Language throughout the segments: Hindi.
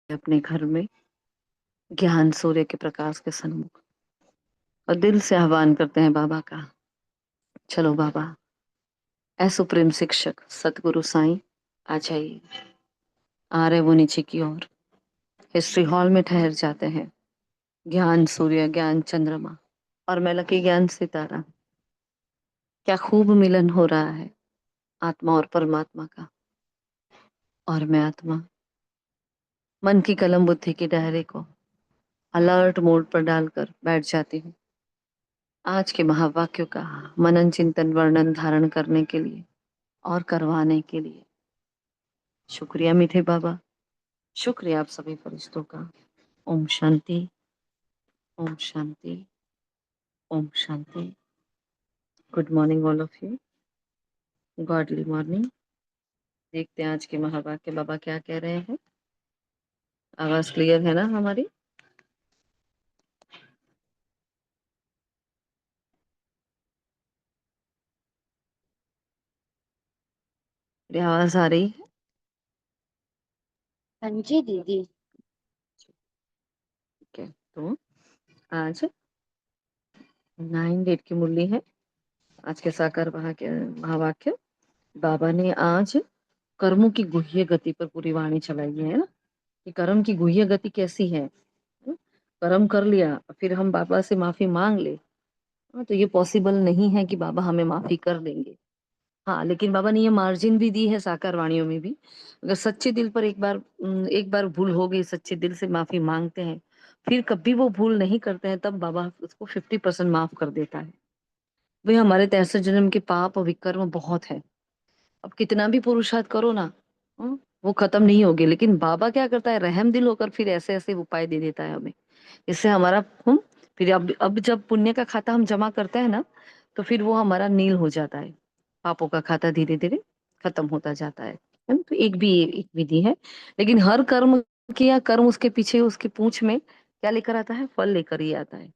अपने घर में ज्ञान सूर्य के प्रकाश के सन्मुख और दिल से आह्वान करते हैं बाबा का। चलो बाबा, ए सुप्रीम शिक्षक सतगुरु साईं, आ जाइए। आ रहे वो नीचे की ओर हिस्ट्री हॉल में ठहर जाते हैं। ज्ञान सूर्य, ज्ञान चंद्रमा और मैं लकी ज्ञान सितारा। क्या खूब मिलन हो रहा है आत्मा और परमात्मा का। और मैं आत्मा मन की कलम बुद्धि की डायरी को अलर्ट मोड पर डालकर बैठ जाती हूँ आज के महावाक्यों का मनन चिंतन वर्णन धारण करने के लिए और करवाने के लिए। शुक्रिया मीठे बाबा, शुक्रिया आप सभी फरिश्तों का। ओम शांति, ओम शांति, ओम शांति। Good morning all of you, godly morning. देखते हैं आज के महावाक्य बाबा क्या कह रहे हैं। आवाज क्लियर है ना हमारी? मेरी आवाज आ रही है? हाँ जी दीदी। ठीक है, तो आज 9 डेट की मुरली है। आज के साकार महावाक्य बाबा ने आज कर्मों की गुह्य गति पर पूरी वाणी चलाई है ना, कि कर्म की गुह्य गति कैसी है। कर्म कर लिया फिर हम बाबा से माफी मांग ले, तो ये पॉसिबल नहीं है कि बाबा हमें माफी कर देंगे। हाँ, लेकिन बाबा ने ये मार्जिन भी दी है साकार वाणियों में भी। अगर सच्चे दिल पर एक बार भूल हो गई, सच्चे दिल से माफी मांगते हैं, फिर कभी वो भूल नहीं करते हैं, तब बाबा उसको 50% माफ कर देता है। वे हमारे 63 जन्म के पाप और विकर्म बहुत है। अब कितना भी पुरुषार्थ करो ना, वो खत्म नहीं होगी। लेकिन बाबा क्या करता है, रहम दिल होकर फिर ऐसे ऐसे उपाय दे देता है हमें। इससे हमारा हम फिर अब जब पुण्य का खाता हम जमा करते हैं ना, तो फिर वो हमारा नील हो जाता है। पापों का खाता धीरे धीरे खत्म होता जाता है। तो एक विधि है। लेकिन हर कर्म किया, कर्म उसके पीछे उसकी पूंछ में क्या लेकर आता है, फल लेकर ही आता है।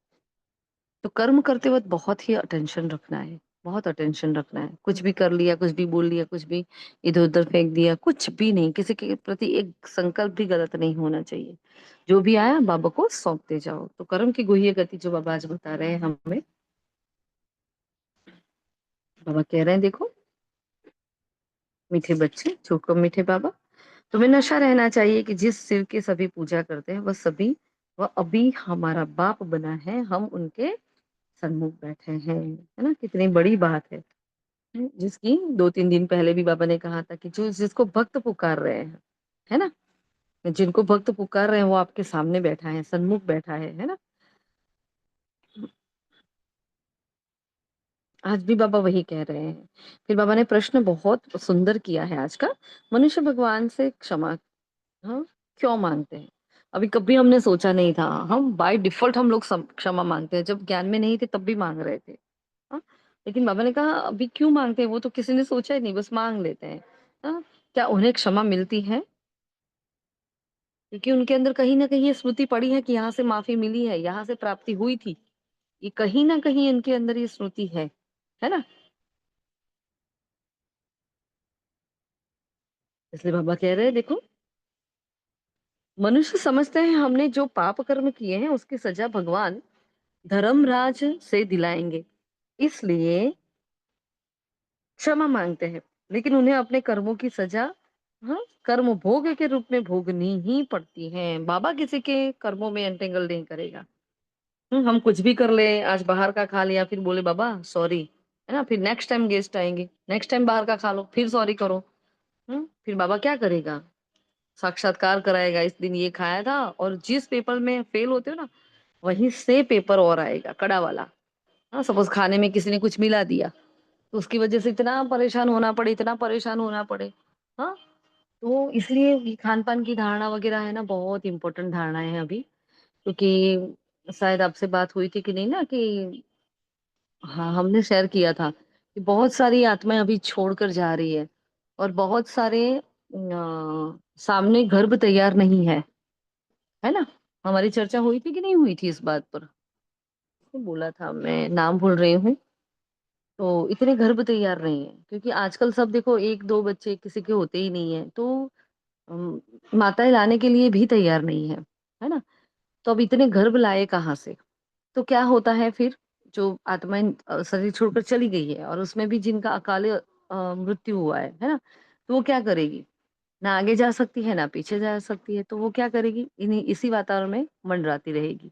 तो कर्म करते वक्त बहुत ही अटेंशन रखना है, बहुत अटेंशन रखना है। कुछ भी कर लिया, कुछ भी बोल लिया, कुछ भी इधर उधर फेंक दिया, कुछ भी नहीं, किसी के प्रति एक संकल्प भी गलत नहीं होना चाहिए। जो भी आया बाबा को सौंपते जाओ। तो कर्म की गुह्य गति जो बाबा आज बता रहे हैं हमें, बाबा कह रहे हैं देखो मीठे बच्चे, छोटो मीठे बाबा, तुम्हें नशा रहना चाहिए कि जिस शिव की सभी पूजा करते हैं वह अभी हमारा बाप बना है, हम उनके सन्मुख बैठे हैं। है ना, कितनी बड़ी बात है। जिसकी 2-3 दिन पहले भी बाबा ने कहा था कि जो जिसको भक्त पुकार रहे हैं, है ना, जिनको भक्त पुकार रहे हैं वो आपके सामने बैठा है, सन्मुख बैठा है ना। आज भी बाबा वही कह रहे हैं। फिर बाबा ने प्रश्न बहुत सुंदर किया है आज का। मनुष्य भगवान से क्षमा, हाँ, क्यों मांगते हैं? अभी कभी हमने सोचा नहीं था। हम बाय डिफॉल्ट हम लोग क्षमा मांगते हैं, जब ज्ञान में नहीं थे तब भी मांग रहे थे। हाँ? लेकिन बाबा ने कहा अभी क्यों मांगते हैं, वो तो किसी ने सोचा ही नहीं, बस मांग लेते हैं। हाँ? क्या उन्हें क्षमा मिलती है? क्योंकि उनके अंदर कहीं ना कहीं ये स्मृति पड़ी है कि यहाँ से माफी मिली है, यहाँ से प्राप्ति हुई थी। ये कहीं ना कहीं इनके अंदर ये स्मृति है ना। इसलिए बाबा कह रहे हैं देखो, मनुष्य समझते हैं हमने जो पाप कर्म किए हैं उसकी सजा भगवान धर्मराज से दिलाएंगे, इसलिए क्षमा मांगते हैं। लेकिन उन्हें अपने कर्मों की सजा, हाँ, कर्म भोग के रूप में भोगनी ही पड़ती है। बाबा किसी के कर्मों में एंटेंगल नहीं करेगा। हम कुछ भी कर ले, आज बाहर का खा लिया फिर बोले बाबा सॉरी, है ना, फिर नेक्स्ट टाइम गेस्ट आएंगे, नेक्स्ट टाइम बाहर का खा लो फिर सॉरी करो। फिर बाबा क्या करेगा? साक्षात्कार कराएगा, इस दिन ये खाया था, और जिस पेपर में फेल होते हो ना, वहीं से पेपर और आएगा कड़ा वाला। हाँ, सपोज खाने में किसी ने कुछ मिला दिया, तो उसकी वजह से इतना परेशान होना पड़े, इतना परेशान होना पड़े। हाँ, तो इसलिए ये खान पान की धारणा वगैरह है ना, बहुत इंपॉर्टेंट धारणा है अभी। क्योंकि शायद आपसे बात हुई थी कि नहीं ना, कि हाँ, हमने शेयर किया था कि बहुत सारी आत्माएं अभी छोड़कर जा रही है, और बहुत सारे सामने गर्भ तैयार नहीं है ना। हमारी चर्चा हुई थी कि नहीं हुई थी इस बात पर? तो बोला था, मैं नाम भूल रही हूँ। तो इतने गर्भ तैयार नहीं है, क्योंकि आजकल सब देखो, 1-2 बच्चे किसी के होते ही नहीं है। तो माताएं लाने के लिए भी तैयार नहीं है, है ना? तो अब इतने गर्भ लाए कहाँ से? तो क्या होता है फिर? जो आत्माएं शरीर छोड़कर चली गई है और उसमें भी जिनका अकाले मृत्यु हुआ है ना? तो वो क्या करेगी? ना आगे जा सकती है ना पीछे जा सकती है, तो वो क्या करेगी? इन्हीं इसी वातावरण में मंडराती रहेगी।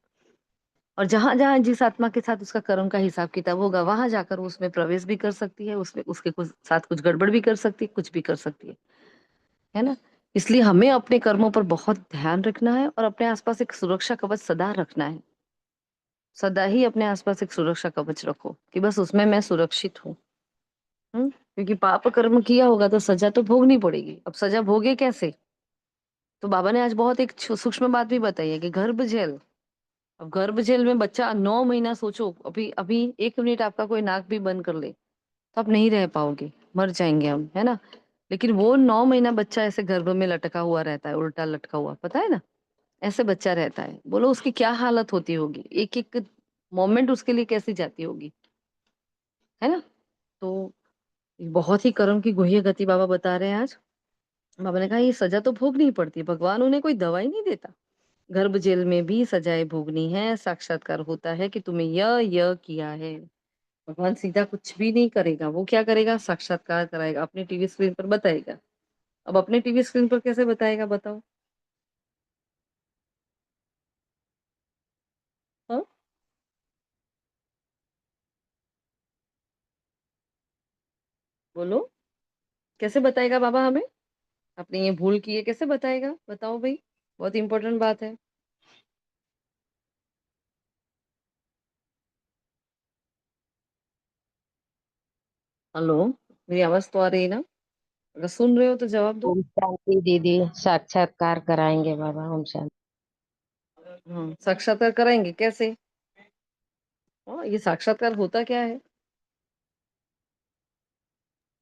और जहां जहां जिस आत्मा के साथ उसका कर्म का हिसाब किताब होगा, वहां जाकर वो उसमें प्रवेश भी कर सकती है, उसमें उसके कुछ साथ कुछ गड़बड़ भी कर सकती है, कुछ भी कर सकती है ना? इसलिए हमें अपने कर्मों पर बहुत ध्यान रखना है और अपने आसपास एक सुरक्षा कवच सदा रखना है। सदा ही अपने आसपास एक सुरक्षा कवच रखो कि बस उसमें मैं सुरक्षित हूँ। क्योंकि पाप कर्म किया होगा तो सजा तो भोगनी पड़ेगी। अब सजा भोगे कैसे? तो बाबा ने आज बहुत एक सूक्ष्म बात भी बताई है कि गर्भ जेल। अब गर्भ जेल में बच्चा 9 महीना, सोचो, अभी अभी 1 मिनट आपका कोई नाक भी बंद कर ले तो आप नहीं रह पाओगे, मर जाएंगे हम, है ना? लेकिन वो 9 महीना बच्चा ऐसे गर्भ में लटका हुआ रहता है, उल्टा लटका हुआ, पता है ना? ऐसे बच्चा रहता है, बोलो उसकी क्या हालत होती होगी, एक एक मोमेंट उसके लिए कैसी जाती होगी, है ना? तो बहुत ही कर्म की गुह्य गति बाबा बता रहे हैं आज। बाबा ने कहा ये सजा तो भोगनी ही पड़ती है, भगवान उन्हें कोई दवाई नहीं देता। गर्भ जेल में भी सजाएं भोगनी है, साक्षात्कार होता है कि तुमने यह किया है। भगवान सीधा कुछ भी नहीं करेगा, वो क्या करेगा? साक्षात्कार कराएगा, अपने टीवी स्क्रीन पर बताएगा। अब अपने टीवी स्क्रीन पर कैसे बताएगा, बताओ? हाँ, बोलो, कैसे बताएगा बाबा हमें? आपने ये भूल की है, कैसे बताएगा, बताओ भाई? बहुत इंपॉर्टेंट बात है। हेलो, मेरी आवाज तो आ रही है ना? अगर सुन रहे हो तो जवाब दो। ओम शांति दीदी। साक्षात्कार कराएंगे बाबा। ओम शांति। हाँ, साक्षात्कार कराएंगे कैसे? हाँ, ये साक्षात्कार होता क्या है?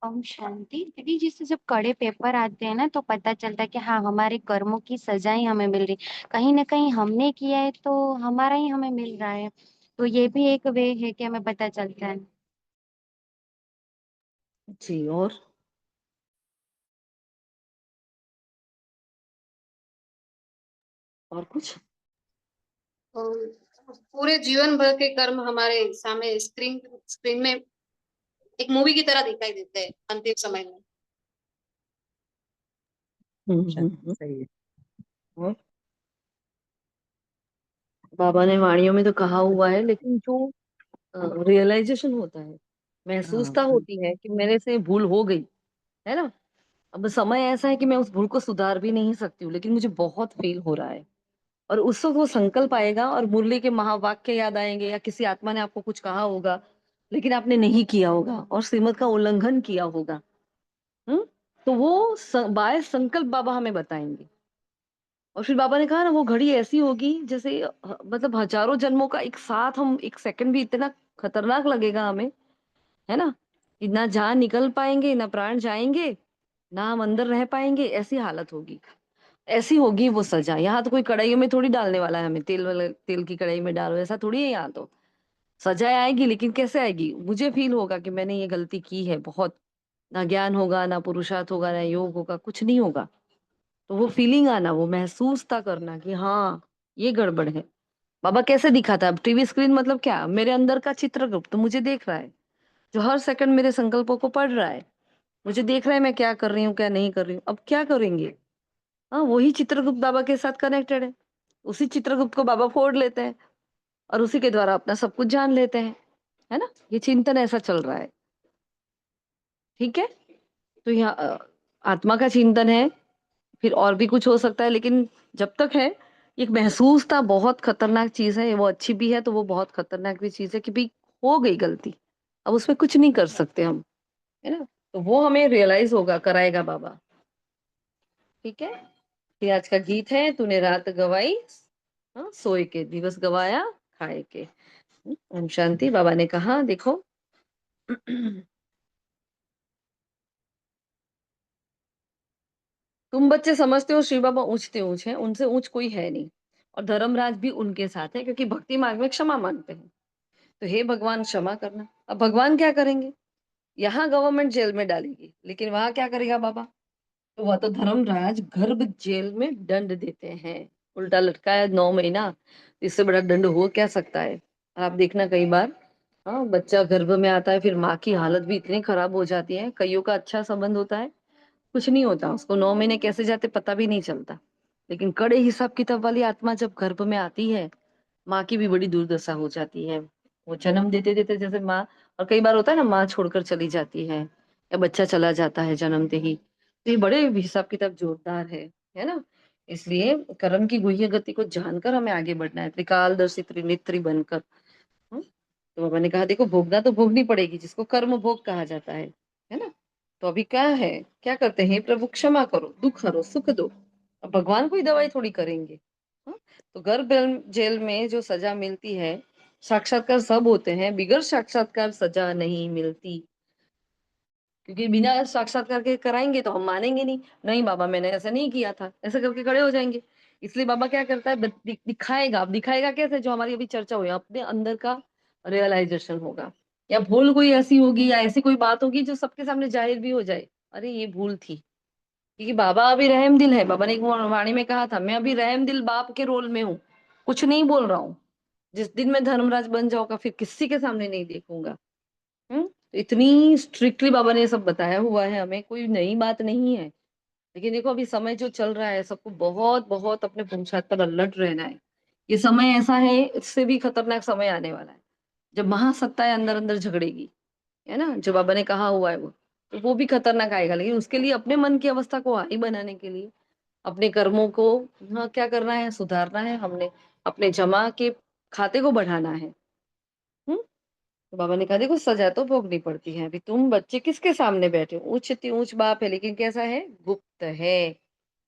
ओम शांति दीदी, जिससे जब कड़े पेपर आते हैं ना तो पता चलता है कि हाँ, हमारे कर्मों की सजा ही हमें मिल रही, कहीं ना कहीं हमने किया है तो हमारा ही हमें मिल रहा है। तो ये भी एक वे है कि हमें पता चलता है। जी, और कुछ? और पूरे जीवन भर के कर्म हमारे सामने स्क्रीन स्क्रीन में एक मूवी की तरह दिखाई देते हैं अंतिम समय में। सही है। और बाबा ने वाणियों में तो कहा हुआ है, लेकिन जो रियलाइजेशन होता है, हाँ। महसूसता होती है कि मेरे से भूल हो गई, है ना? अब समय ऐसा है कि मैं उस भूल को सुधार भी नहीं सकती हूँ, लेकिन मुझे बहुत फील हो रहा है। और उस वक्त वो संकल्प आएगा और मुरली के महावाक्य याद आएंगे, या किसी आत्मा ने आपको कुछ कहा होगा लेकिन आपने नहीं किया होगा और श्रीमत का उल्लंघन किया होगा। हम्म तो वो बाय संकल्प बाबा हमें बताएंगे। और फिर बाबा ने कहा ना, वो घड़ी ऐसी होगी जैसे मतलब हजारों जन्मों का एक साथ, हम एक सेकंड भी इतना खतरनाक लगेगा हमें, है ना? कि ना जान निकल पाएंगे, ना प्राण जाएंगे, ना हम अंदर रह पाएंगे, ऐसी हालत होगी। ऐसी होगी वो सजा। यहाँ तो कोई कढ़ाइयों में थोड़ी डालने वाला है हमें, तेल वाले तेल की कढ़ाई में डालो, ऐसा थोड़ी है। यहाँ तो सजा आएगी, लेकिन कैसे आएगी? मुझे फील होगा कि मैंने ये गलती की है बहुत। ना ज्ञान होगा, ना पुरुषार्थ होगा, ना योग होगा, कुछ नहीं होगा। तो वो फीलिंग आना, वो महसूस था करना कि हाँ, ये गड़बड़ है। बाबा कैसे दिखाता है? अब टीवी स्क्रीन मतलब क्या? मेरे अंदर का चित्रगुप्त तो मुझे देख रहा है, जो हर सेकंड मेरे संकल्पों को पढ़ रहा है। मुझे देख रहा है मैं क्या कर रही हूँ, क्या नहीं कर रही हूँ। अब क्या करेंगे? हाँ, वही चित्रगुप्त बाबा के साथ कनेक्टेड है। उसी चित्रगुप्त को बाबा फोड़ लेते हैं और उसी के द्वारा अपना सब कुछ जान लेते हैं, है ना? ये चिंतन ऐसा चल रहा है। ठीक है? तो यहाँ आत्मा का चिंतन है, फिर और भी कुछ हो सकता है, लेकिन जब तक है, एक महसूस था, बहुत खतरनाक चीज है। वो अच्छी भी है तो वो बहुत खतरनाक भी चीज है कि भाई हो गई गलती, अब उसमें कुछ नहीं कर सकते हम, है ना? तो वो हमें रियलाइज होगा, कराएगा बाबा। ठीक है? फिर आज का गीत है, तूने रात गवाई, हाँ, सोए के दिवस गवाया, खाए के। ओम शांति। बाबा ने कहा देखो, तुम बच्चे समझते हो शिव बाबा ऊंचते ऊंच हैं, उनसे ऊंच कोई है नहीं। और धर्मराज भी उनके साथ है, क्योंकि भक्ति मार्ग में क्षमा मांगते हैं। तो हे भगवान, क्षमा करना। अब भगवान क्या करेंगे? यहाँ गवर्नमेंट जेल में डालेगी, लेकिन वहां क्या करेगा बाबा? वह तो धर्मराज गर्भ जेल में दंड देते हैं, उल्टा लटकाया 9 महीना। इससे बड़ा दंड हो क्या सकता है। आप देखना कई बार, हाँ, बच्चा गर्भ में आता है, फिर माँ की हालत भी इतनी खराब हो जाती है। कईयों का अच्छा संबंध होता है, कुछ नहीं होता, उसको 9 महीने कैसे जाते पता भी नहीं चलता। लेकिन कड़े हिसाब किताब वाली आत्मा जब गर्भ में आती है, माँ की भी बड़ी दुर्दशा हो जाती है। वो जन्म देते देते जैसे माँ, और कई बार होता है ना, माँ छोड़कर चली जाती है या बच्चा चला जाता है जन्मते ही, तो ये बड़े हिसाब किताब जोरदार है ना। इसलिए कर्म की गुह्य गति को जानकर हमें आगे बढ़ना है, त्रिकालदर्शी त्रिनेत्री बनकर। हम्म? तो बाबा ने कहा देखो, भोगना तो भोगनी पड़ेगी, जिसको कर्म भोग कहा जाता है ना। तो अभी क्या है, क्या करते हैं, प्रभु क्षमा करो, दुख हरो, सुख दो। अब भगवान कोई दवाई थोड़ी करेंगे। हाँ? तो गर्भ जेल में जो सजा मिलती है, साक्षात्कार सब होते हैं, बिगर साक्षात्कार सजा नहीं मिलती। क्योंकि बिना साक्षात्कार के कराएंगे तो हम मानेंगे नहीं, नहीं बाबा मैंने ऐसा नहीं किया था, ऐसा करके खड़े हो जाएंगे। इसलिए बाबा क्या करता है, दिखाएगा। अब दिखाएगा कैसे, जो हमारी अभी चर्चा हुई, अपने अंदर का रियलाइजेशन होगा, या भूल कोई ऐसी होगी, या ऐसी कोई बात होगी जो सबके सामने जाहिर भी हो जाए, अरे ये भूल थी। क्योंकि बाबा अभी रहम दिल है। बाबा ने एक वाणी में कहा था, मैं अभी रहम दिल बाप के रोल में हूँ, कुछ नहीं बोल रहा हूँ। जिस दिन मैं धर्मराज बन जाऊंगा, फिर किसी के सामने नहीं देखूंगा। तो इतनी स्ट्रिक्टली बाबा ने ये सब बताया हुआ है हमें, कोई नई बात नहीं है। लेकिन देखो अभी समय जो चल रहा है, सबको बहुत बहुत अपने पुरुषार्थ पर अलर्ट रहना है। ये समय ऐसा है, इससे भी खतरनाक समय आने वाला है, जब महासत्ताएं अंदर अंदर झगड़ेगी, है ना, जो बाबा ने कहा हुआ है वो, तो वो भी खतरनाक आएगा। लेकिन उसके लिए अपने मन की अवस्था को हाई बनाने के लिए अपने कर्मों को, हाँ, क्या करना है, सुधारना है हमने, अपने जमा के खाते को बढ़ाना है। हम्म। तो बाबा ने कहा देखो, सजा तो भोगनी पड़ती है। अभी तुम बच्चे किसके सामने बैठे हो, ऊंच इतनी ऊंच बाप है, लेकिन कैसा है, गुप्त है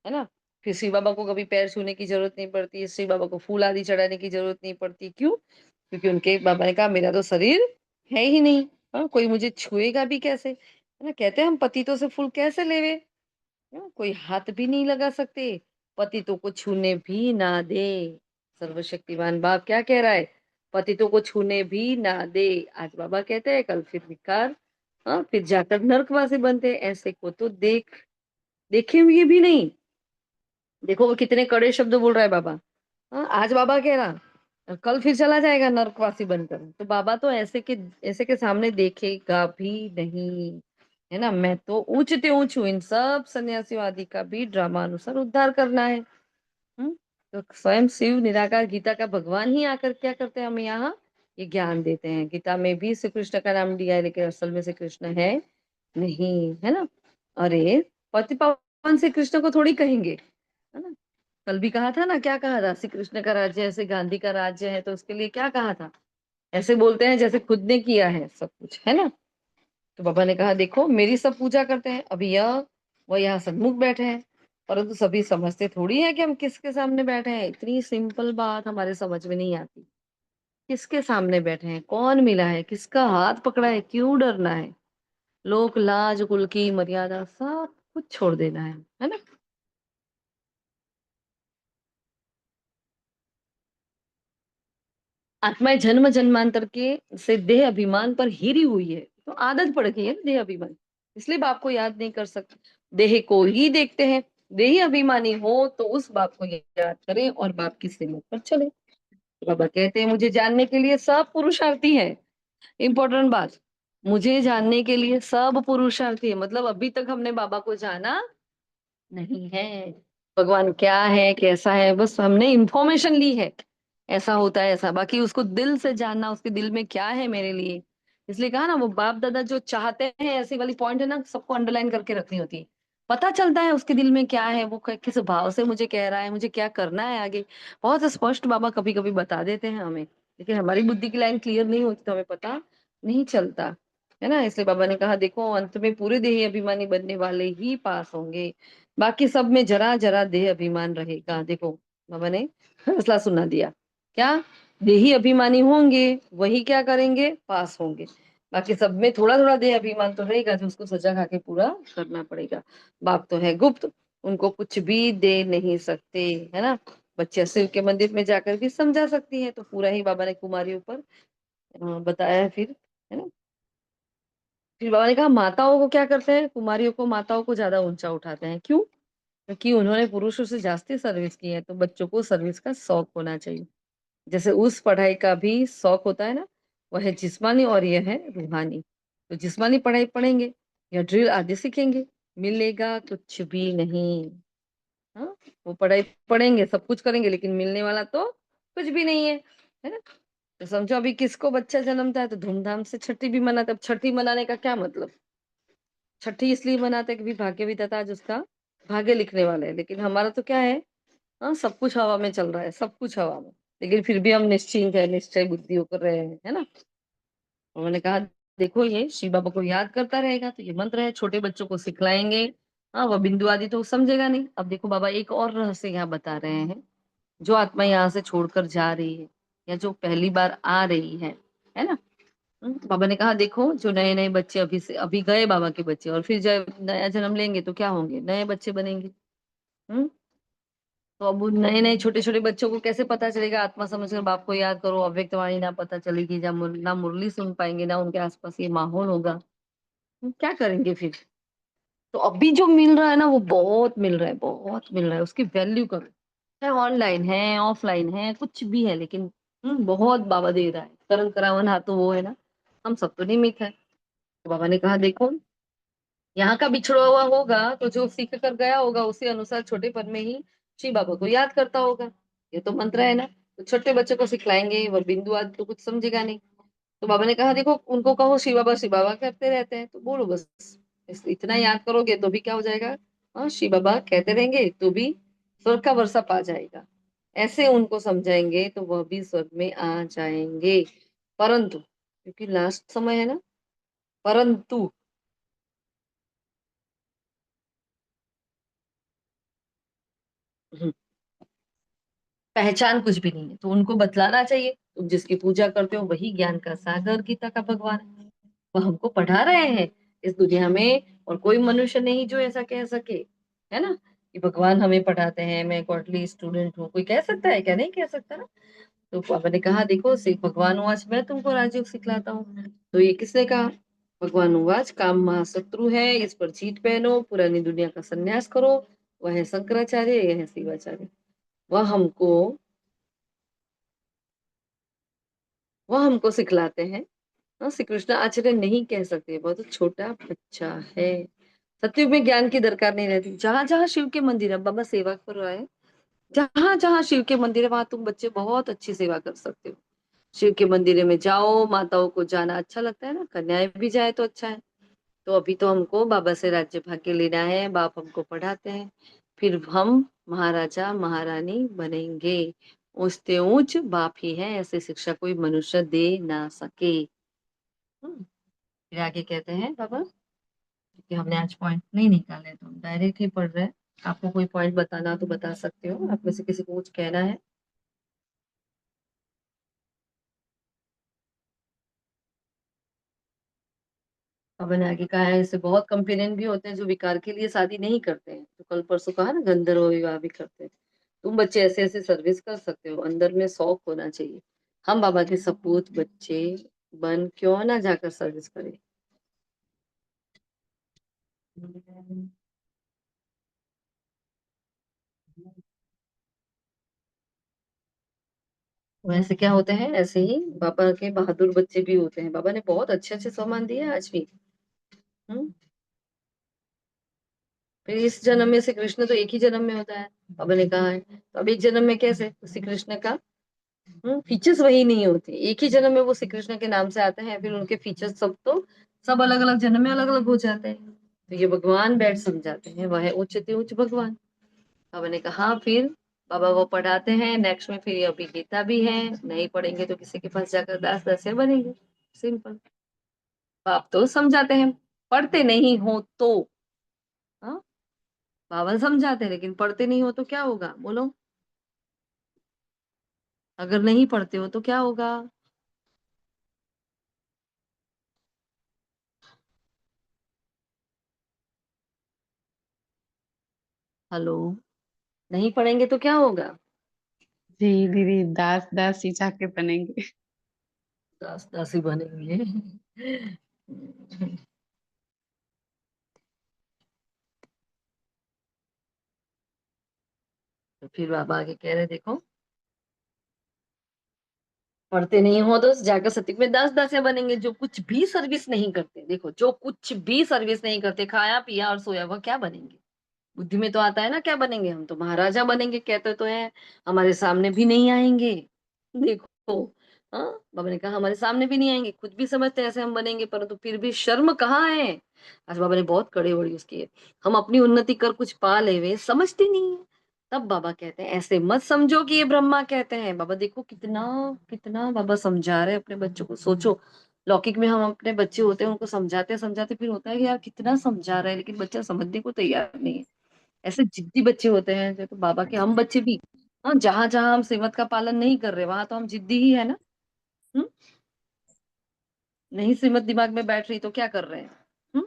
ना। फिर शिव बाबा को कभी पैर छूने की जरूरत नहीं पड़ती, शिव बाबा को फूल आदि चढ़ाने की जरूरत नहीं पड़ती। क्यों? क्योंकि उनके बाबा ने कहा मेरा तो शरीर है ही नहीं, हाँ, कोई मुझे छुएगा भी कैसे, है ना। कहते हैं हम पतितों से फूल कैसे लेवे, कोई हाथ भी नहीं लगा सकते, पतितों को छूने भी ना दे। सर्वशक्तिमान बाप क्या कह रहा है, पतितों को छूने भी ना दे। आज बाबा कहते हैं, कल फिर विकार, हाँ, फिर जाकर नरकवासी बनते हैं। ऐसे को तो देखे हुए भी नहीं। देखो वो कितने कड़े शब्द बोल रहा है बाबा। हाँ, आज बाबा कह रहा, और कल फिर चला जाएगा नरकवासी बनकर। तो बाबा तो ऐसे के सामने देखेगा भी नहीं, है ना। मैं तो ऊंचते ऊंच हूँ, इन सब सन्यासियों आदि का भी ड्रामा अनुसार उद्धार करना है। हम्म। तो स्वयं शिव निराकार गीता का भगवान ही आकर क्या करते हैं, हमें यहाँ ये ज्ञान देते हैं। गीता में भी श्री कृष्ण का नाम लिया है, लेकिन असल में श्री कृष्ण है नहीं, है ना। अरे पति पावन श्री कृष्ण को थोड़ी कहेंगे, है ना। कल भी कहा था ना, क्या कहा था, श्री कृष्ण का राज्य ऐसे गांधी का राज्य है, तो उसके लिए क्या कहा था। ऐसे बोलते हैं जैसे खुद ने किया है सब कुछ, है ना। तो बाबा ने कहा देखो, मेरी सब पूजा करते हैं, अभी यह वह यहाँ सन्मुख बैठे हैं, परंतु सभी समझते थोड़ी है कि हम किसके सामने बैठे हैं। इतनी सिंपल बात हमारे समझ में नहीं आती। किसके सामने बैठे हैं, कौन मिला है, किसका हाथ पकड़ा है, क्यों डरना है। लोक लाज कुल की मर्यादा सब कुछ छोड़ देना है ना। आत्माएं जन्म जन्मांतर के से देह अभिमान पर हिरी हुई है, तो आदत पड़ गई है ना देह अभिमान। इसलिए बाप को याद नहीं कर सकते, देह को ही देखते हैं। देही अभिमानी हो तो उस बाप को याद करें और बाप की श्रीमत पर चले। बाबा कहते हैं मुझे जानने के लिए सब पुरुषार्थी है। इंपॉर्टेंट बात, मुझे जानने के लिए सब पुरुषार्थी है, मतलब अभी तक हमने बाबा को जाना नहीं है। भगवान क्या है, कैसा है, बस हमने इंफॉर्मेशन ली है, ऐसा होता है ऐसा। बाकी उसको दिल से जानना, उसके दिल में क्या है मेरे लिए। इसलिए कहा ना, वो बाप दादा जो चाहते हैं, ऐसी वाली पॉइंट है ना, सबको अंडरलाइन करके रखनी होती है। पता चलता है उसके दिल में क्या है, वो किस भाव से मुझे कह रहा है, मुझे क्या करना है आगे। बहुत स्पष्ट बाबा कभी कभी बता देते हैं हमें, लेकिन हमारी बुद्धि की लाइन क्लियर नहीं होती तो हमें पता नहीं चलता, है ना। इसलिए बाबा ने कहा देखो, अंत में पूरे देही अभिमानी बनने वाले ही पास होंगे, बाकी सब में जरा जरा देह अभिमान रहेगा। देखो बाबा ने फैसला सुना दिया, क्या, देही अभिमानी होंगे वही क्या करेंगे, पास होंगे। बाकी सब में थोड़ा थोड़ा देह अभिमान तो रहेगा, जो उसको सजा खा के पूरा करना पड़ेगा। बाप तो है गुप्त, उनको कुछ भी दे नहीं सकते, है ना। बच्चे शिव के मंदिर में जाकर भी समझा सकती है, तो पूरा ही बाबा ने कुमारियों पर बताया है फिर, है ना। फिर बाबा ने कहा माताओं को क्या करते हैं, कुमारियों को, माताओं को ज्यादा ऊंचा उठाते हैं, क्यों? क्योंकि उन्होंने पुरुषों से जास्ती सर्विस की है, तो बच्चों को सर्विस का शौक होना चाहिए। जैसे उस पढ़ाई का भी शौक होता है ना, वह है जिस्मानी और यह है रूहानी। तो जिस्मानी पढ़ाई पढ़ेंगे या ड्रिल आदि सीखेंगे, मिलेगा कुछ भी नहीं। हाँ, वो पढ़ाई पढ़ेंगे, सब कुछ करेंगे, लेकिन मिलने वाला तो कुछ भी नहीं है ना। तो समझो अभी किसको बच्चा जन्मता है तो धूमधाम से छठी भी मनाते हैं। अब छठी मनाने का क्या मतलब? छठी इसलिए मनाते हैं कि भी भाग्य विधाता आज उसका भाग्य लिखने वाले है, लेकिन हमारा तो क्या है, हाँ, सब कुछ हवा में चल रहा है, सब कुछ हवा में, लेकिन फिर भी हम निश्चिंत है, निश्चय बुद्धि होकर रहे हैं, है ना। उन्होंने कहा देखो ये शिव बाबा को याद करता रहेगा तो ये मंत्र है, छोटे बच्चों को सिखलाएंगे। हाँ, वह बिंदु आदि तो समझेगा नहीं। अब देखो बाबा एक और रहस्य यहाँ बता रहे हैं। जो आत्मा यहाँ से छोड़कर जा रही है या जो पहली बार आ रही है ना। बाबा ने कहा देखो जो नए नए बच्चे अभी से अभी गए बाबा के बच्चे, और फिर जब नया जन्म लेंगे तो क्या होंगे, नए बच्चे बनेंगे। हम्म तो अब उन नए नए छोटे छोटे बच्चों को कैसे पता चलेगा आत्मा समझकर बाप को याद करो, अव्यक्त वाणी ना पता चलेगी, ना मुरली सुन पाएंगे, ना उनके आसपास ये माहौल होगा। क्या करेंगे फिर? तो अभी जो मिल रहा है ना वो बहुत मिल रहा है, बहुत मिल रहा है, उसकी वैल्यू करो। चाहे ऑनलाइन है, ऑफलाइन है, कुछ भी है, लेकिन बहुत बाबा दे रहा है। करण करावन हाथ तो वो है ना, हम सब तो निमित्त है। तो बाबा ने कहा देखो यहाँ का बिछड़ा हुआ होगा तो जो सीख कर गया होगा उसी अनुसार छोटेपन में ही शिव बाबा को याद करता होगा। ये तो मंत्र है ना। तो छोटे बच्चे को सिखलाएंगे, वो बिंदु आदि तो कुछ समझेगा नहीं। तो बाबा ने कहा देखो उनको कहो शिव बाबा करते रहते हैं, तो बोलो बस इतना याद करोगे तो भी क्या हो जाएगा। हाँ, शिव बाबा कहते रहेंगे तो भी स्वर्ग का वर्षा पा जाएगा। ऐसे उनको समझाएंगे तो वह भी स्वर्ग में आ जाएंगे। परंतु क्योंकि लास्ट समय है ना, परंतु पहचान कुछ भी नहीं है, तो उनको बतलाना चाहिए तुम जिसकी पूजा करते हो वही ज्ञान का सागर गीता का भगवान है। वह हमको पढ़ा रहे हैं इस दुनिया में, और कोई मनुष्य नहीं जो ऐसा कह सके, है ना, कि भगवान हमें पढ़ाते हैं, मैं गॉडली स्टूडेंट हूँ। कोई कह सकता है क्या? नहीं कह सकता ना। तो पापा ने कहा देखो सिख भगवान हुआच मैं तुमको राजयोग सिखलाता हूँ। तो ये किसने कहा? भगवान हुआच काम महाशत्रु है, इस पर जीत पहनो, पुरानी दुनिया का संन्यास करो। वह है शंकराचार्य, यह है शिवाचार्य। वह हमको वह हमको सिखलाते हैं। हाँ, श्री कृष्ण आचार्य नहीं कह सकते, बहुत छोटा बच्चा है। सत्युग में ज्ञान की दरकार नहीं रहती। जहां जहां शिव के मंदिर है, बाबा सेवा कर रहा है, जहां जहां शिव के मंदिर है वहां तुम बच्चे बहुत अच्छी सेवा कर सकते हो। शिव के मंदिर में जाओ, माताओं को जाना अच्छा लगता है ना, कन्याएं भी जाए तो अच्छा है। तो अभी तो हमको बाबा से राज्य भाग्य लेना है, बाप हमको पढ़ाते हैं, फिर हम महाराजा महारानी बनेंगे। ऊंचते ऊंच बाप ही है, ऐसे शिक्षा कोई मनुष्य दे ना सके। फिर आगे कहते हैं बाबा कि हमने आज पॉइंट नहीं निकाले तो हम डायरेक्ट ही पढ़ रहे हैं। आपको कोई पॉइंट बताना तो बता सकते हो, आप में से किसी को कुछ कहना है? अब मैंने आगे कहा है इससे बहुत कंपेनियन भी होते हैं जो विकार के लिए शादी नहीं करते हैं, तो कल परसों कहा ना गंधर्व विवाह भी करते हैं। तुम बच्चे ऐसे ऐसे सर्विस कर सकते हो, अंदर में शौक होना चाहिए। हम बाबा के सपूत बच्चे बन क्यों ना जाकर सर्विस करें। वैसे क्या होते हैं, ऐसे ही बाबा के बहादुर बच्चे भी होते हैं। बाबा ने बहुत अच्छे अच्छे सामान दिए हैं आज भी। हम्म फिर इस जन्म में श्री कृष्ण तो एक ही जन्म में होता है, बाबा ने कहा है। तो अब एक जन्म में कैसे तो श्री कृष्ण का फीचर्स वही नहीं होते, एक ही जन्म में वो श्री कृष्ण के नाम से आते हैं, फिर उनके फीचर्स सब अलग अलग जन्म में अलग अलग हो जाते हैं। तो ये भगवान बैठ समझाते हैं, वह है उच्चते उच्च भगवान। बाबा ने कहा फिर बाबा वो पढ़ाते हैं नेक्स्ट में, फिर अभी गीता भी है, नहीं पढ़ेंगे तो किसी के पास जाकर दास दासियां बनेंगे। सिंपल। बाप तो समझाते हैं, पढ़ते नहीं हो तो। हाँ, बाबा समझाते हैं लेकिन पढ़ते नहीं हो तो क्या होगा बोलो? अगर नहीं पढ़ते हो तो क्या होगा? हेलो, नहीं पढ़ेंगे तो क्या होगा? जी दीदी, दास दास ही जाके बनेंगे। दास दासी बनेंगे। तो फिर बाबा आगे कह रहे देखो, पढ़ते नहीं हो तो जाकर सतयुग में दास दासियां बनेंगे, जो कुछ भी सर्विस नहीं करते। देखो, जो कुछ भी सर्विस नहीं करते, खाया पिया और सोया, वह क्या बनेंगे? बुद्धि में तो आता है ना क्या बनेंगे? हम तो महाराजा बनेंगे कहते तो हैं, हमारे सामने भी नहीं आएंगे। देखो, हाँ, बाबा ने कहा हमारे सामने भी नहीं आएंगे, खुद भी समझते हैं ऐसे हम बनेंगे, परंतु फिर भी शर्म कहाँ है? आज बाबा ने बहुत कड़े वड़ी उसकी है। हम अपनी उन्नति कर कुछ पा ले वे समझते नहीं है। तब बाबा कहते हैं ऐसे मत समझो कि ये ब्रह्मा कहते हैं। बाबा देखो कितना कितना बाबा समझा रहे हैं अपने बच्चों को। सोचो, लौकिक में हम अपने बच्चे होते हैं उनको समझाते समझाते फिर होता है कि यार कितना समझा रहे हैं, लेकिन बच्चा समझने को तैयार नहीं है। ऐसे जिद्दी बच्चे होते हैं जो, तो बाबा के हम बच्चे भी, हाँ, जहां जहां हम सेमत का पालन नहीं कर रहे वहां तो हम जिद्दी ही है ना। हम्म, नहीं सेमत दिमाग में बैठ रही तो क्या कर रहे हैं? हम्म,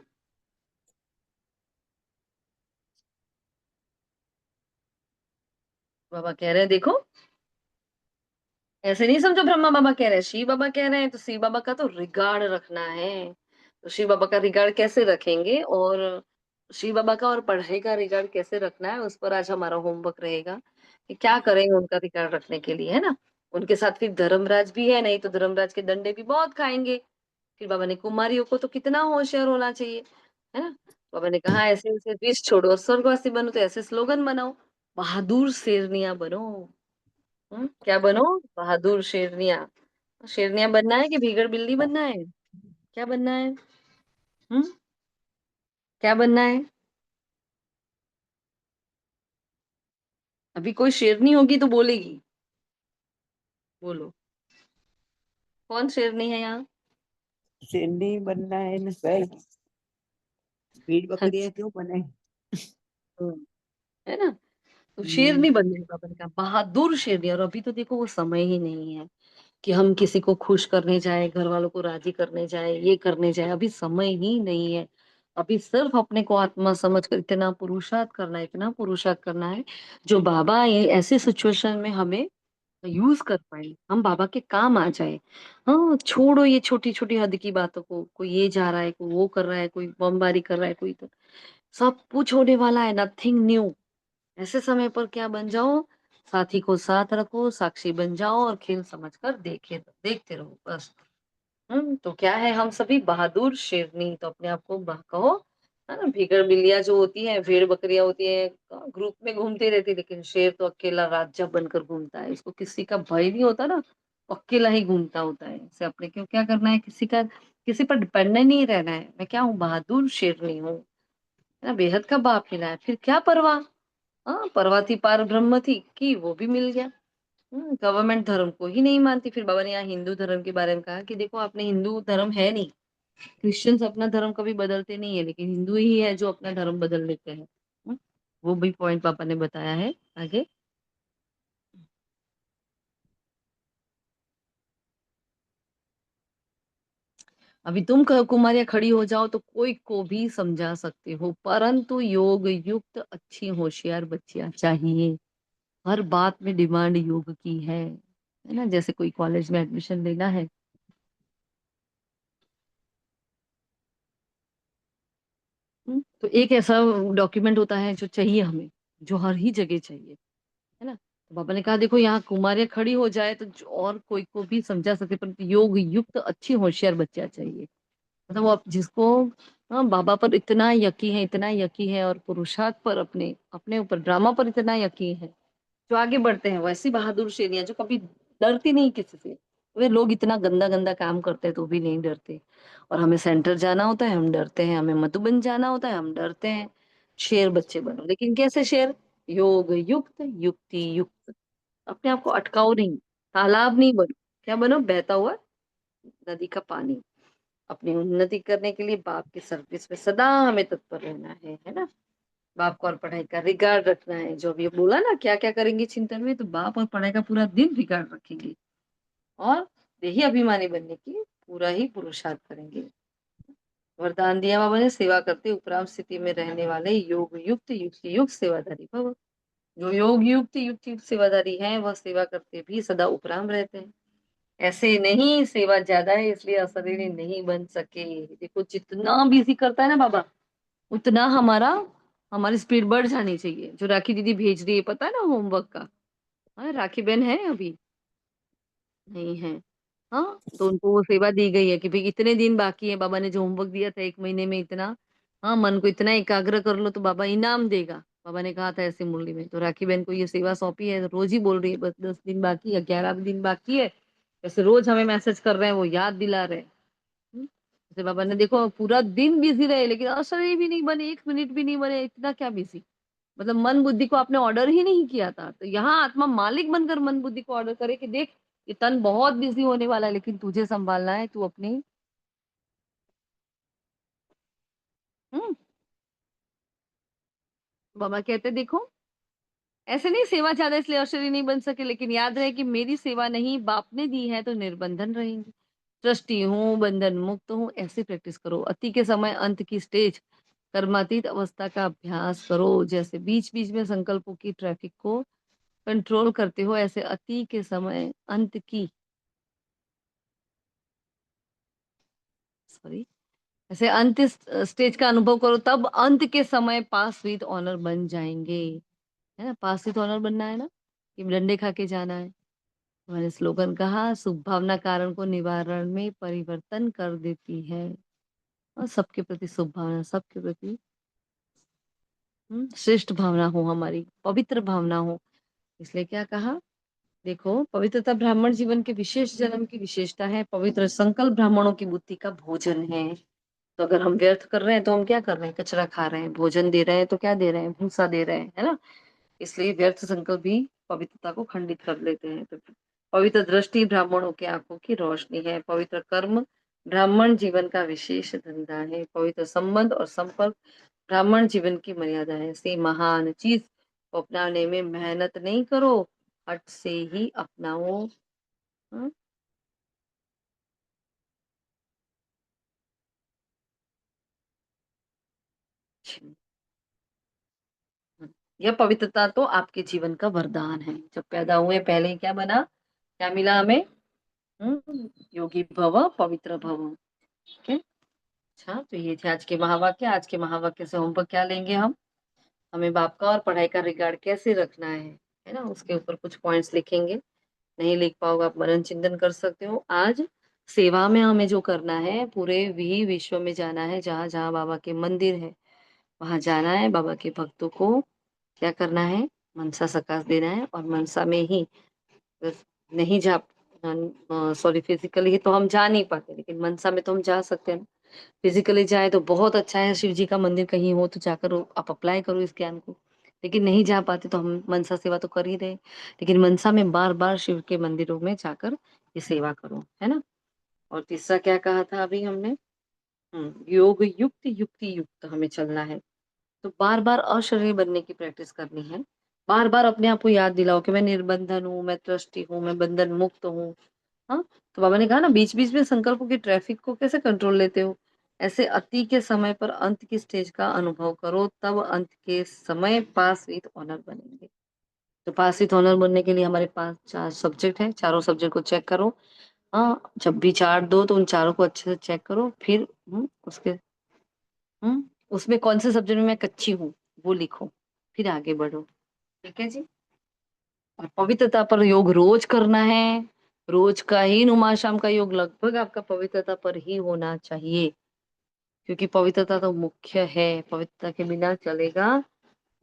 बाबा कह रहे हैं देखो, ऐसे नहीं समझो ब्रह्मा बाबा कह रहे हैं, शिव बाबा कह रहे हैं, तो शिव बाबा का तो रिगार्ड रखना है। तो शिव बाबा का रिगार्ड कैसे रखेंगे, और शिव बाबा का और पढ़ाई का रिगार्ड कैसे रखना है, उस पर आज हमारा होमवर्क रहेगा कि क्या करेंगे उनका रिगार्ड रखने के लिए, है ना। उनके साथ फिर धर्मराज भी है, नहीं तो धर्मराज के डंडे भी बहुत खाएंगे। फिर बाबा ने कुमारियों को तो कितना होशियार होना चाहिए, है ना। बाबा ने कहा ऐसे ऐसे विष छोड़ो और स्वर्गवासी बनो, तो ऐसे स्लोगन बनाओ, बहादुर शेरनिया बनो। क्या बनो? बहादुर शेरनिया। शेरनिया बनना है कि भीगड़ बिल्ली बनना है? क्या बनना है? हम्म, क्या बनना है? अभी कोई शेरनी होगी तो बोलेगी, बोलो, कौन शेरनी है यहाँ? शेरनी बनना है ना भाई, भेड़ बकरियां अच्छा, क्यों बने? है ना। तो हम्म, शेरनी बनने का बाबा ने कहा, बहादुर शेरनी। और अभी तो देखो वो समय ही नहीं है कि हम किसी को खुश करने जाए, घर वालों को राजी करने जाए, ये करने जाए, अभी समय ही नहीं है। अभी सिर्फ अपने को आत्मा समझ कर इतना पुरुषार्थ करना है, इतना पुरुषार्थ करना है, जो बाबा ये ऐसे सिचुएशन में हमें यूज कर पाए, हम बाबा के काम आ जाए। हाँ, छोड़ो ये छोटी छोटी हद की बातों को, कोई ये जा रहा है, कोई वो कर रहा है, कोई बमबारी कर रहा है, कोई तो सब कुछ होने वाला है, नथिंग न्यू। ऐसे समय पर क्या बन जाओ, साथी को साथ रखो, साक्षी बन जाओ और खेल समझकर देखते रहो बस। तो क्या है, हम सभी बहादुर शेरनी, तो अपने आप को कहो, है ना। भीगर बिल्लियां जो होती है, भेड़ बकरियां होती है, ग्रुप में घूमती रहती है, लेकिन शेर तो अकेला राजा बनकर घूमता है, इसको किसी का भय नहीं होता ना, वो अकेला ही घूमता होता है। इसे अपने क्यों क्या करना है, किसी पर डिपेंडेंट नहीं रहना है। मैं क्या हूँ, बहादुर शेरनी हूँ, है ना। बेहद का बाप मिला है, फिर क्या परवाह। हाँ, परवा थी पार ब्रह्म थी कि वो भी मिल गया। गवर्नमेंट धर्म को ही नहीं मानती। फिर बाबा ने यहाँ हिंदू धर्म के बारे में कहा कि देखो, आपने हिंदू धर्म है नहीं, क्रिश्चियंस अपना धर्म कभी बदलते नहीं है, लेकिन हिंदू ही है जो अपना धर्म बदल लेते हैं। वो भी पॉइंट पापा ने बताया है आगे। अभी तुम कुमारियां खड़ी हो जाओ तो कोई को भी समझा सकते हो, परंतु योग युक्त अच्छी होशियार बच्चियां चाहिए। हर बात में डिमांड योग की है ना। जैसे कोई कॉलेज में एडमिशन लेना है, तो एक ऐसा डॉक्यूमेंट होता है जो चाहिए हमें, जो हर ही जगह चाहिए, है ना। तो पापा ने कहा देखो, यहाँ कुमारियां खड़ी हो जाए तो और कोई को भी समझा सकते, पर योग युक्त अच्छी होशियार बच्चा चाहिए। मतलब वो जिसको, हाँ, बाबा पर इतना यकीन है, इतना यकीन है, और पुरुषार्थ पर, अपने अपने ऊपर ड्रामा पर इतना यकीन है, जो आगे बढ़ते हैं। वैसी बहादुर शेरियां जो कभी डरती नहीं किसी से। वे लोग इतना गंदा गंदा काम करते हैं तो भी नहीं डरते। और हमें सेंटर जाना होता है हम डरते हैं, हमें मधुबन जाना होता है हम डरते हैं। शेर बच्चे बनो, लेकिन कैसे शेर? योग युक्त युक्ति युक्त। अपने आप को अटकाओ नहीं, तालाब नहीं बनो। क्या बनो? बहता हुआ नदी का पानी। अपनी उन्नति करने के लिए बाप की सर्विस में सदा हमें तत्पर रहना है ना। बाप को और पढ़ाई का रिगार्ड रखना है। जो अभी बोला ना, क्या क्या करेंगे चिंतन में, तो बाप और पढ़ाई का पूरा दिन रिगार्ड रखेंगे, और यही अभिमानी बनने की पूरा ही पुरुषार्थ करेंगे। वरदान दिया बाबा ने, सेवा करते उपराम स्थिति में रहने वाले योग युक्त युक्त युक्त सेवाधारी भव। जो योग युक्त युक्त युक्त सेवाधारी हैं, वह सेवा करते भी सदा उपराम रहते हैं। ऐसे नहीं सेवा ज्यादा है इसलिए अशरीरी नहीं बन सके। देखो, जितना बिजी करता है ना बाबा, उतना हमारा, हमारी स्पीड बढ़ जानी चाहिए। जो राखी दीदी भेज रही है, पता है ना होमवर्क का। हाँ, राखी बहन है अभी? नहीं है। हाँ, तो उनको वो सेवा दी गई है कि भाई इतने दिन बाकी है, बाबा ने जो होमवर्क दिया था 1 महीने में इतना, हाँ, मन को इतना एकाग्र कर लो तो बाबा इनाम देगा। बाबा ने कहा था ऐसे मुरली में, तो राखी बहन को ये सेवा सौंपी है, रोज ही बोल रही है बस 10 दिन बाकी है, 11 दिन बाकी है। ऐसे रोज हमें मैसेज कर रहे हैं, वो याद दिला रहे हैं। जैसे बाबा ने देखो पूरा दिन बिजी रहे, लेकिन अशरीर भी नहीं बने, 1 मिनट भी नहीं बने, इतना क्या बिजी। मतलब मन बुद्धि को आपने ऑर्डर ही नहीं किया था, तो यहाँ आत्मा मालिक बनकर मन बुद्धि को ऑर्डर करे कि देख, ये तन बहुत बिजी होने वाला है, लेकिन तुझे संभालना है, तू अपनी। हम्म बाबा कहते देखो, ऐसे नहीं सेवा ज्यादा इसलिए अशरीरी नहीं बन सके, लेकिन याद रहे कि मेरी सेवा नहीं, बाप ने दी है तो निर्बंधन रहेंगे। ट्रस्टी हूँ, बंधन मुक्त हूँ, ऐसे प्रैक्टिस करो। अति के समय अंत की स्टेज, कर्मातीत अवस्था का अभ्यास करो। जैसे बीच बीच में संकल्पों की ट्रैफिक को कंट्रोल करते हो, ऐसे अति के समय अंत की, सॉरी, ऐसे अंत स्टेज का अनुभव करो, तब अंत के समय पास विद ऑनर बन जाएंगे। है ना, पास विद ऑनर बनना है ना, कि डंडे खा के जाना है। हमारे स्लोगन कहा, शुभ भावना कारण को निवारण में परिवर्तन कर देती है। और सबके प्रति शुभ भावना, सबके प्रति श्रेष्ठ भावना हो, हमारी पवित्र भावना हो। इसलिए क्या कहा, देखो, पवित्रता ब्राह्मण जीवन के विशेष जन्म की विशेषता है। पवित्र संकल्प ब्राह्मणों की बुद्धि का भोजन है। तो अगर हम व्यर्थ कर रहे हैं तो हम क्या कर रहे हैं, कचरा खा रहे हैं। भोजन दे रहे हैं तो क्या दे रहे हैं, भूसा दे रहे हैं, है ना। इसलिए व्यर्थ संकल्प भी पवित्रता को खंडित कर लेते हैं। तो पवित्र दृष्टि ब्राह्मणों की आंखों की रोशनी है। पवित्र कर्म ब्राह्मण जीवन का विशेष धंधा है। पवित्र संबंध और संपर्क ब्राह्मण जीवन की मर्यादा है। ऐसी महान चीज को अपनाने में मेहनत नहीं करो, हट से ही अपनाओ। हाँ? यह पवित्रता तो आपके जीवन का वरदान है। जब पैदा हुए पहले ही क्या बना, क्या मिला हमें, योगी भव पवित्र भव। ठीक है। अच्छा, तो ये थे आज के महावाक्य। आज के महावाक्य से होमवर्क क्या लेंगे हम, हमें बाप का और पढ़ाई का रिगार्ड कैसे रखना है ना, उसके ऊपर कुछ पॉइंट्स लिखेंगे। नहीं लिख पाओगे आप मनन चिंतन कर सकते हो। आज सेवा में हमें जो करना है, पूरे भी विश्व में जाना है, जहाँ जहाँ बाबा के मंदिर है वहां जाना है। बाबा के भक्तों को क्या करना है, मनसा सकाश देना है। और मनसा में ही, बस नहीं जा, सॉरी, फिजिकली तो हम जा नहीं पाते, लेकिन मनसा में तो हम जा सकते हैं। फिजिकली जाए तो बहुत अच्छा है, शिव जी का मंदिर कहीं हो तो जाकर आप अप्लाई करो इस ज्ञान को। लेकिन नहीं जा पाते तो हम मनसा सेवा तो कर ही रहे, लेकिन मनसा में बार बार शिव के मंदिरों में जाकर ये सेवा करो, है ना। और तीसरा क्या कहा था अभी हमने, योग युक्त युक्ति युक्त हमें चलना है। तो बार बार अशरीरी बनने की प्रैक्टिस करनी है। बार बार अपने आप को याद दिलाओ कि मैं निर्बंधन हूँ, मैं ट्रस्टी हूँ, मैं बंधन मुक्त हूँ। हाँ, तो बाबा ने कहा ना, बीच बीच में संकल्पों की ट्रैफिक को कैसे कंट्रोल लेते हो। ऐसे अति के समय पर अंत की स्टेज का अनुभव करो, तब अंत के समय पास विद ऑनर बनेंगे। तो पास विद ऑनर बनने के लिए हमारे पास 4 सब्जेक्ट है, चारों सब्जेक्ट को चेक करो। हाँ, जब भी चार्ट दो तो उन चारों को अच्छे से चेक करो, फिर उसके उसमें कौन से सब्जेक्ट में मैं कच्ची हूँ वो लिखो, फिर आगे बढ़ो। ठीक है जी। और पवित्रता पर योग रोज करना है। रोज का ही नुमा शाम का योग लगभग आपका पवित्रता पर ही होना चाहिए, क्योंकि पवित्रता तो मुख्य है, पवित्रता के बिना चलेगा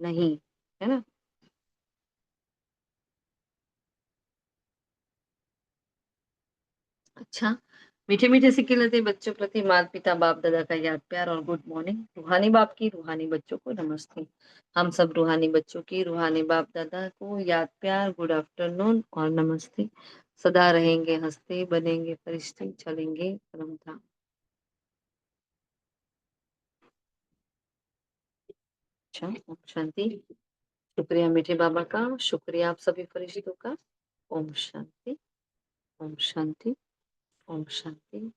नहीं, है ना। अच्छा, मीठे मीठे सिक्के लेते बच्चों प्रति माता पिता बाप दादा का याद प्यार और गुड मॉर्निंग। रूहानी बाप की रूहानी बच्चों को नमस्ते। हम सब रूहानी बच्चों की रूहानी बाप दादा को याद प्यार, गुड आफ्टरनून और नमस्ते। सदा रहेंगे हंसते, बनेंगे फरिश्ते, चलेंगे परम धाम। अच्छा, ओम शांति। शुक्रिया मीठे बाबा का, शुक्रिया आप सभी फरिश्तों का। ओम शांति, ओम शांति, ओम शांति।